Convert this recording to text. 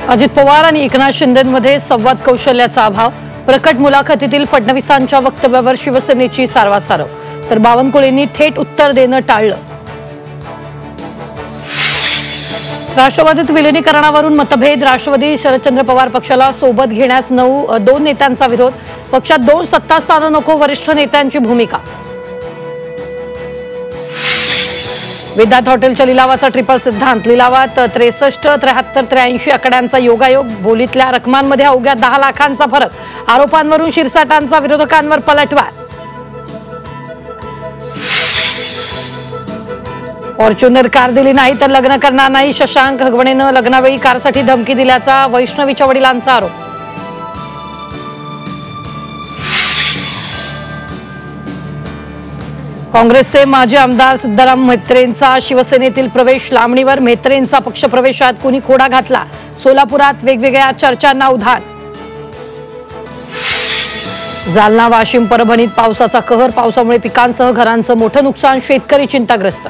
अजित पवार आणि एकनाथ शिंदेंमध्ये संवाद कौशल्याचा अभाव। प्रकट मुलाखतीतील फडणवीसांच्या वक्तव्यावर शिवसेनेची सारवासारव, तर बावनकुळेंनी थेट उत्तर देणं टाळलं। राष्ट्रवादीत विलीनीकरणावरून मतभेद। राष्ट्रवादी शरदचंद्र पवार पक्षाला सोबत घेण्यास 2 नेत्यांचा विरोध। पक्षात 2 सत्तास्थानं नको, वरिष्ठ नेत्यांची भूमिका। वेदांत हॉटेलच्या लिलावाचा ट्रिपल सिद्धांत। लिलावात 63, 73, 83 आकड्यांचा योगायोग। बोलीतल्या रकमांमध्ये अवघ्या 10 लाखांचा फरक। आरोपांवरून शिरसाटांचा विरोधकांवर पलटवार। फॉर्च्युनर कार दिली नाही तर लग्न करणार नाही। शशांक हगवणेनं लग्नावेळी कारसाठी धमकी दिल्याचा वैष्णवीच्या वडिलांचा आरोप। काँग्रेसचे माजी आमदार सिद्धाराम म्हेत्रेंचा शिवसेनेतील प्रवेश लांबणीवर। म्हेत्रेंचा पक्षप्रवेशात कुणी खोडा घातला। सोलापुरात वेगवेगळ्या चर्चांना उधाण। जालना, वाशिम, परभणीत पावसाचा कहर। पावसामुळे पिकांसह घरांचं मोठं नुकसान। शेतकरी चिंताग्रस्त।